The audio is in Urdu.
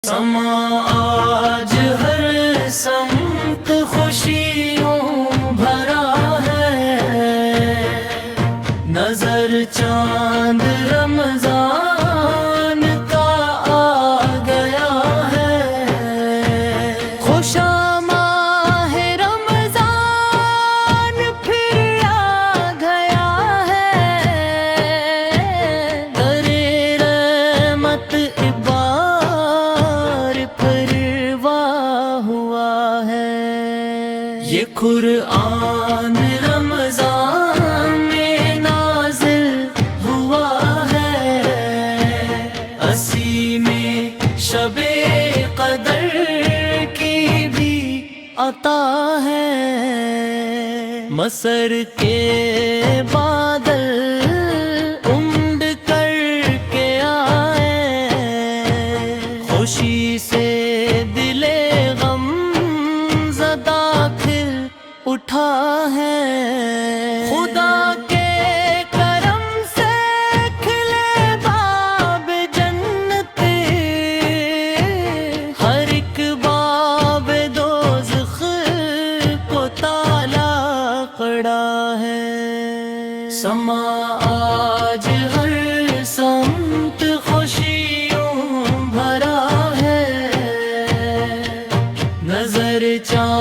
سما آج ہر سمت خوشیوں بھرا ہے، نظر چاند رمضان کا آ گیا ہے، خوشا ماہ رمضان پھر آ گیا ہے، در رحمت یہ قرآن رمضان میں نازل ہوا ہے، اسی میں شب قدر کی بھی عطا ہے، مسر کے بادل اونڈ کر کے آئے، خوشی سے دل غم زدہ اٹھا ہے، خدا کے کرم سے کھلے باب جنت، ہر ایک باب دوزخ کو تالا پڑا ہے، سما آج ہر سمت خوشیوں بھرا ہے، نظر چاند